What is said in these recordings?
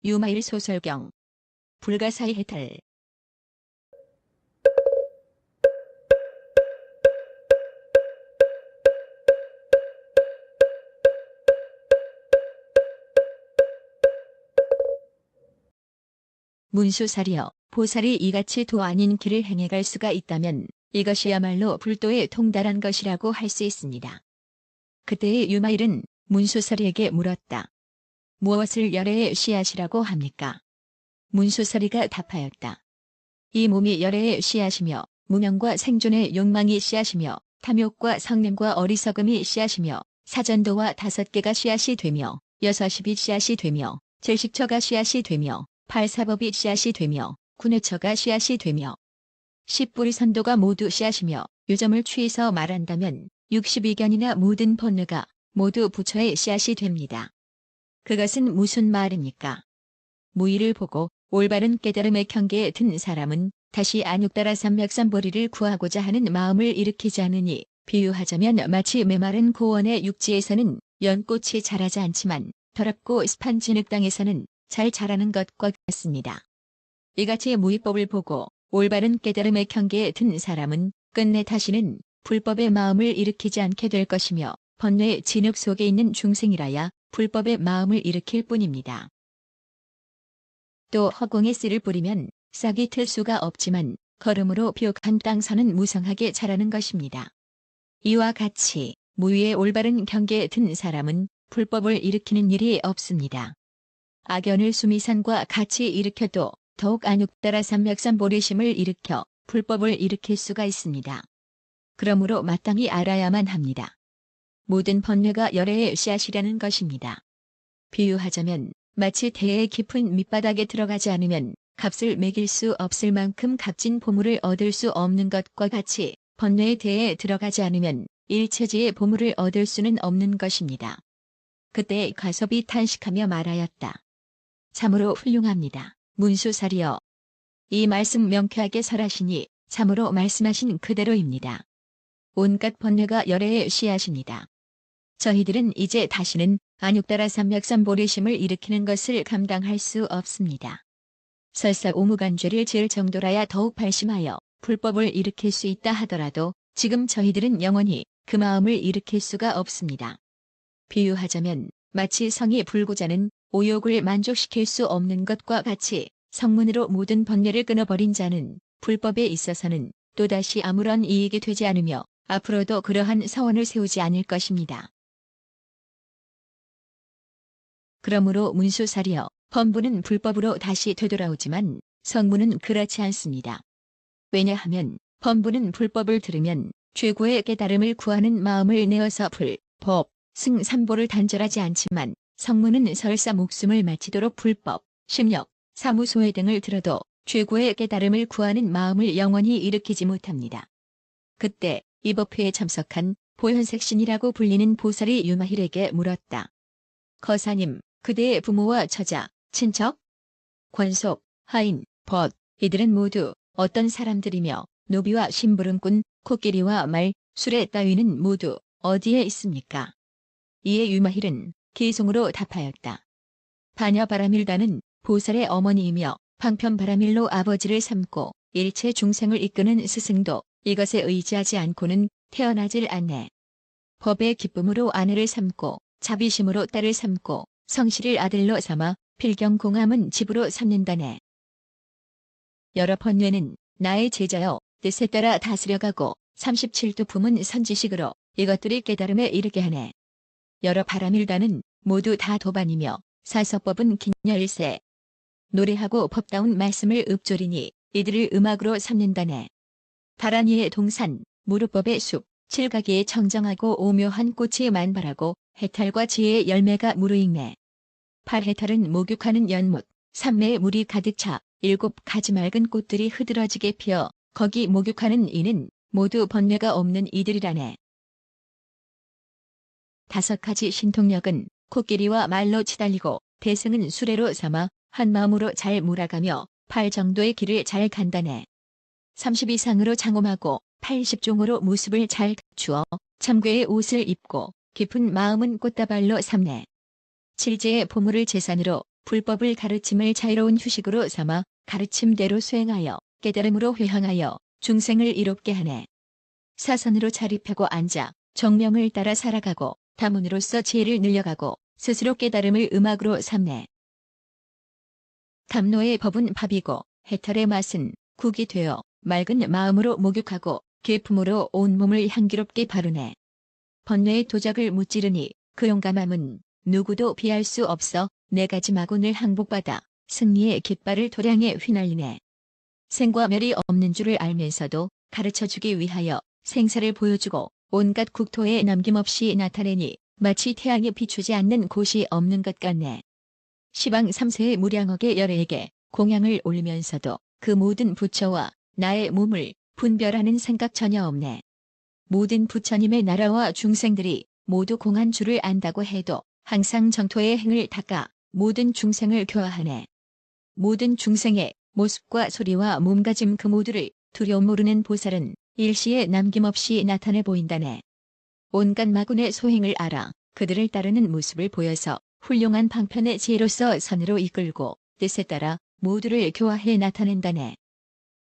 유마일 소설경 불가사의 해탈. 문수살이여, 보살이 이같이 도 아닌 길을 행해갈 수가 있다면 이것이야말로 불도에 통달한 것이라고 할 수 있습니다. 그때의 유마일은 문수살이에게 물었다. 무엇을 열애의 씨앗이라고 합니까? 문수살이가 답하였다. 이 몸이 열애의 씨앗이며 무명과 생존의 욕망이 씨앗이며 탐욕과 성냄과 어리석음이 씨앗이며 사전도와 5개가 씨앗이 되며 여섯십이 씨앗이 되며 질식처가 씨앗이 되며 팔사법이 씨앗이 되며 군회처가 씨앗이 되며 십불이 선도가 모두 씨앗이며 요점을 취해서 말한다면 62견이나 모든 번뇌가 모두 부처의 씨앗이 됩니다. 그것은 무슨 말입니까? 무의를 보고 올바른 깨달음의 경계에 든 사람은 다시 안육따라 삼맥삼보리를 구하고자 하는 마음을 일으키지 않으니, 비유하자면 마치 메마른 고원의 육지에서는 연꽃이 자라지 않지만 더럽고 습한 진흙 땅에서는 잘 자라는 것과 같습니다. 이같이 무의법을 보고 올바른 깨달음의 경계에 든 사람은 끝내 다시는 불법의 마음을 일으키지 않게 될 것이며 번뇌의 진흙 속에 있는 중생이라야 불법의 마음을 일으킬 뿐입니다. 또 허공에 씨를 뿌리면 싹이 틀 수가 없지만 걸음으로 비옥한 땅선은 무성하게 자라는 것입니다. 이와 같이 무의의 올바른 경계에 든 사람은 불법을 일으키는 일이 없습니다. 악연을 수미산과 같이 일으켜도 더욱 안육따라 삼맥삼보리심을 일으켜 불법을 일으킬 수가 있습니다. 그러므로 마땅히 알아야만 합니다. 모든 번뇌가 열애의 씨앗이라는 것입니다. 비유하자면 마치 대의 깊은 밑바닥에 들어가지 않으면 값을 매길 수 없을 만큼 값진 보물을 얻을 수 없는 것과 같이 번뇌의 대에 들어가지 않으면 일체지의 보물을 얻을 수는 없는 것입니다. 그때 가섭이 탄식하며 말하였다. 참으로 훌륭합니다. 문수살이여. 이 말씀 명쾌하게 설하시니 참으로 말씀하신 그대로입니다. 온갖 번뇌가 열애의 씨앗입니다. 저희들은 이제 다시는 안육따라 삼맥삼보리심을 일으키는 것을 감당할 수 없습니다. 설사 오무간죄를 지을 정도라야 더욱 발심하여 불법을 일으킬 수 있다 하더라도 지금 저희들은 영원히 그 마음을 일으킬 수가 없습니다. 비유하자면 마치 성이 불고자는 오욕을 만족시킬 수 없는 것과 같이 성문으로 모든 번뇌를 끊어버린 자는 불법에 있어서는 또다시 아무런 이익이 되지 않으며 앞으로도 그러한 서원을 세우지 않을 것입니다. 그러므로 문수살이여, 범부는 불법으로 다시 되돌아오지만 성문은 그렇지 않습니다. 왜냐하면 범부는 불법을 들으면 최고의 깨달음을 구하는 마음을 내어서 불, 법, 승 삼보를 단절하지 않지만 성문은 설사 목숨을 마치도록 불법, 심력, 사무소회 등을 들어도 최고의 깨달음을 구하는 마음을 영원히 일으키지 못합니다. 그때 이 법회에 참석한 보현색신이라고 불리는 보살이 유마힐에게 물었다. 거사님, 그대의 부모와 처자, 친척, 권속, 하인, 벗, 이들은 모두 어떤 사람들이며 노비와 심부름꾼, 코끼리와 말, 수레 따위는 모두 어디에 있습니까? 이에 유마힐은 기송으로 답하였다. 바녀바라밀다는 보살의 어머니이며 방편바라밀로 아버지를 삼고 일체 중생을 이끄는 스승도 이것에 의지하지 않고는 태어나질 않네. 법의 기쁨으로 아내를 삼고 자비심으로 딸을 삼고 성실을 아들로 삼아 필경공함은 집으로 삼는다네. 여러 번뇌는 나의 제자여 뜻에 따라 다스려가고 37두 품은 선지식으로 이것들이 깨달음에 이르게 하네. 여러 바라밀다는 모두 다 도반이며 사서법은 긴열세. 노래하고 법다운 말씀을 읊조리니 이들을 음악으로 삼는다네. 바라니의 동산, 무르법의 숲, 칠가기에 청정하고 오묘한 꽃이 만발하고 해탈과 지혜의 열매가 무르익네. 8해탈은 목욕하는 연못, 삼매에 물이 가득 차 7가지 맑은 꽃들이 흐드러지게 피어 거기 목욕하는 이는 모두 번뇌가 없는 이들이라네. 5가지 신통력은 코끼리와 말로 치달리고 대승은 수레로 삼아 한마음으로 잘 몰아가며 8정도의 길을 잘 간다네. 30 이상으로 장엄하고 80종으로 모습을 잘 갖추어 참괴의 옷을 입고 깊은 마음은 꽃다발로 삼네. 7제의 보물을 재산으로 불법을 가르침을 자유로운 휴식으로 삼아 가르침대로 수행하여 깨달음으로 회항하여 중생을 이롭게 하네. 사선으로 자립하고 앉아 정명을 따라 살아가고 다문으로서 지혜를 늘려가고 스스로 깨달음을 음악으로 삼네. 담노의 법은 밥이고 해탈의 맛은 국이 되어 맑은 마음으로 목욕하고 계품으로 온몸을 향기롭게 바르네. 번뇌의 도적을 무찌르니 그 용감함은 누구도 비할 수 없어 네 가지 마군을 항복받아 승리의 깃발을 도량에 휘날리네. 생과 멸이 없는 줄을 알면서도 가르쳐주기 위하여 생사를 보여주고 온갖 국토에 남김없이 나타내니 마치 태양이 비추지 않는 곳이 없는 것 같네. 시방 3세의 무량억의 열애에게 공양을 올리면서도 그 모든 부처와 나의 몸을 분별하는 생각 전혀 없네. 모든 부처님의 나라와 중생들이 모두 공한 줄을 안다고 해도 항상 정토의 행을 닦아 모든 중생을 교화하네. 모든 중생의 모습과 소리와 몸가짐 그 모두를 두려움 모르는 보살은 일시에 남김없이 나타내 보인다네. 온갖 마군의 소행을 알아 그들을 따르는 모습을 보여서 훌륭한 방편의 지혜로서 선으로 이끌고 뜻에 따라 모두를 교화해 나타낸다네.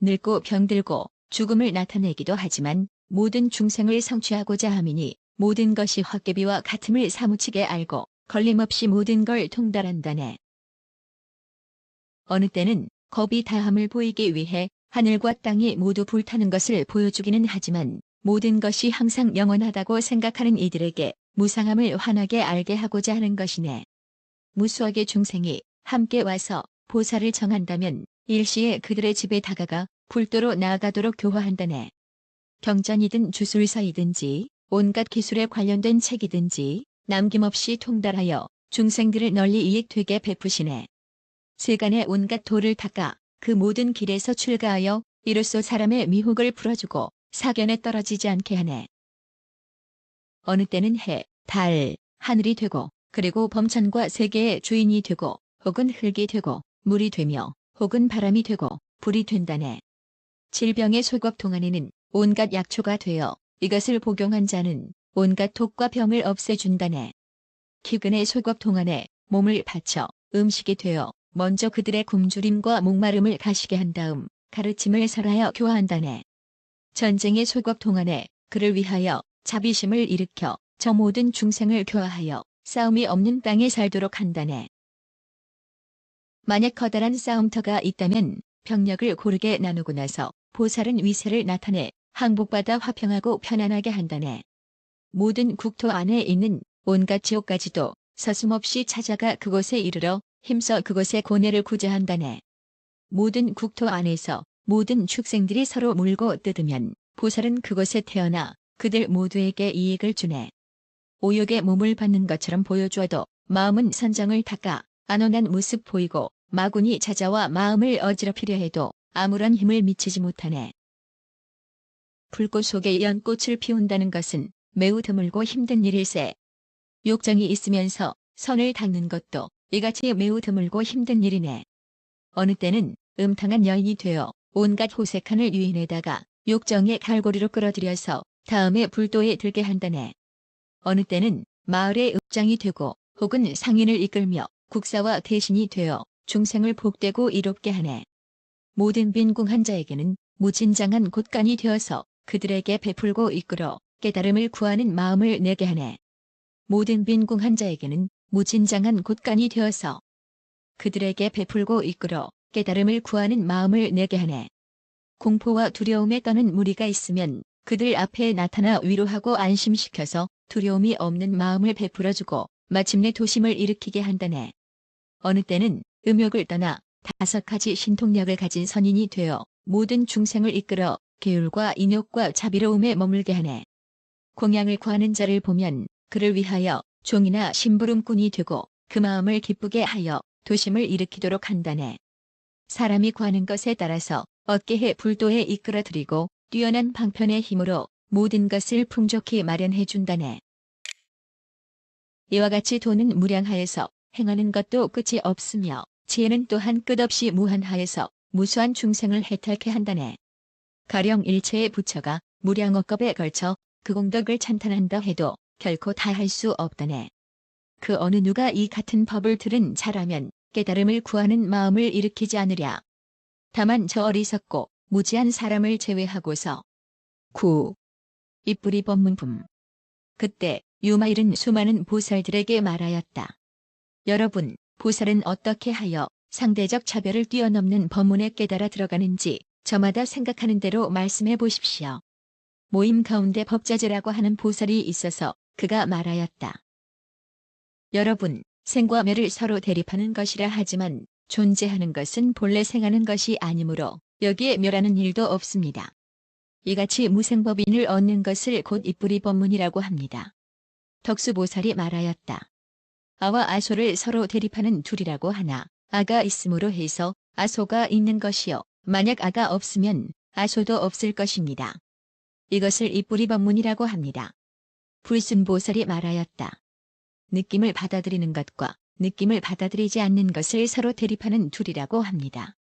늙고 병들고 죽음을 나타내기도 하지만 모든 중생을 성취하고자 함이니 모든 것이 헛개비와 같음을 사무치게 알고 걸림없이 모든 걸 통달한다네. 어느 때는 겁이 다함을 보이기 위해 하늘과 땅이 모두 불타는 것을 보여주기는 하지만 모든 것이 항상 영원하다고 생각하는 이들에게 무상함을 환하게 알게 하고자 하는 것이네. 무수하게 중생이 함께 와서 보살을 정한다면 일시에 그들의 집에 다가가 불도로 나아가도록 교화한다네. 경전이든 주술서이든지 온갖 기술에 관련된 책이든지 남김없이 통달하여 중생들을 널리 이익되게 베푸시네. 세간의 온갖 도를 닦아 그 모든 길에서 출가하여 이로써 사람의 미혹을 풀어주고 사견에 떨어지지 않게 하네. 어느 때는 해, 달, 하늘이 되고 그리고 범천과 세계의 주인이 되고 혹은 흙이 되고 물이 되며 혹은 바람이 되고 불이 된다네. 질병의 소국 동안에는 온갖 약초가 되어 이것을 복용한 자는 온갖 독과 병을 없애준다네. 기근의 소국 동안에 몸을 바쳐 음식이 되어 먼저 그들의 굶주림과 목마름을 가시게 한 다음 가르침을 설하여 교화한다네. 전쟁의 소국 동안에 그를 위하여 자비심을 일으켜 저 모든 중생을 교화하여 싸움이 없는 땅에 살도록 한다네. 만약 커다란 싸움터가 있다면 병력을 고르게 나누고 나서 보살은 위세를 나타내 항복받아 화평하고 편안하게 한다네. 모든 국토 안에 있는 온갖 지옥까지도 서슴없이 찾아가 그곳에 이르러 힘써 그곳의 고뇌를 구제한다네. 모든 국토 안에서 모든 축생들이 서로 물고 뜯으면 보살은 그곳에 태어나 그들 모두에게 이익을 주네. 오욕의 몸을 받는 것처럼 보여주어도 마음은 선정을 닦아 안온한 모습 보이고 마군이 찾아와 마음을 어지럽히려 해도 아무런 힘을 미치지 못하네. 불꽃 속에 연꽃을 피운다는 것은 매우 드물고 힘든 일일세. 욕정이 있으면서 선을 닦는 것도 이같이 매우 드물고 힘든 일이네. 어느 때는 음탕한 여인이 되어 온갖 호색한을 유인에다가 욕정의 갈고리로 끌어들여서 다음에 불도에 들게 한다네. 어느 때는 마을의 읍장이 되고 혹은 상인을 이끌며 국사와 대신이 되어 중생을 복되고 이롭게 하네. 모든 빈궁한 자에게는 무진장한 곳간이 되어서 그들에게 베풀고 이끌어 깨달음을 구하는 마음을 내게 하네. 모든 빈궁한 자에게는 무진장한 곳간이 되어서 그들에게 베풀고 이끌어 깨달음을 구하는 마음을 내게 하네. 공포와 두려움에 떠는 무리가 있으면 그들 앞에 나타나 위로하고 안심시켜서 두려움이 없는 마음을 베풀어주고 마침내 도심을 일으키게 한다네. 어느 때는 음욕을 떠나 5가지 신통력을 가진 선인이 되어 모든 중생을 이끌어 계율과 인욕과 자비로움에 머물게 하네. 공양을 구하는 자를 보면 그를 위하여 종이나 심부름꾼이 되고 그 마음을 기쁘게 하여 도심을 일으키도록 한다네. 사람이 구하는 것에 따라서 어깨에 불도에 이끌어들이고 뛰어난 방편의 힘으로 모든 것을 풍족히 마련해 준다네. 이와 같이 돈은 무량하여서 행하는 것도 끝이 없으며 지혜는 또한 끝없이 무한하여서 무수한 중생을 해탈케 한다네. 가령 일체의 부처가 무량억겁에 걸쳐 그 공덕을 찬탄한다 해도 결코 다 할 수 없다네. 그 어느 누가 이 같은 법을 들은 자라면 깨달음을 구하는 마음을 일으키지 않으랴. 다만 저 어리석고 무지한 사람을 제외하고서 9. 입부리 법문품. 그때 유마일은 수많은 보살들에게 말하였다. 여러분, 보살은 어떻게 하여 상대적 차별을 뛰어넘는 법문에 깨달아 들어가는지 저마다 생각하는 대로 말씀해 보십시오. 모임 가운데 법자제라고 하는 보살이 있어서 그가 말하였다. 여러분, 생과 멸을 서로 대립하는 것이라 하지만 존재하는 것은 본래 생하는 것이 아니므로 여기에 멸하는 일도 없습니다. 이같이 무생법인을 얻는 것을 곧 입부리 법문이라고 합니다. 덕수보살이 말하였다. 아와 아소를 서로 대립하는 둘이라고 하나 아가 있음으로 해서 아소가 있는 것이요 만약 아가 없으면 아소도 없을 것입니다. 이것을 입부리 법문이라고 합니다. 불순보살이 말하였다. 느낌을 받아들이는 것과 느낌을 받아들이지 않는 것을 서로 대립하는 둘이라고 합니다.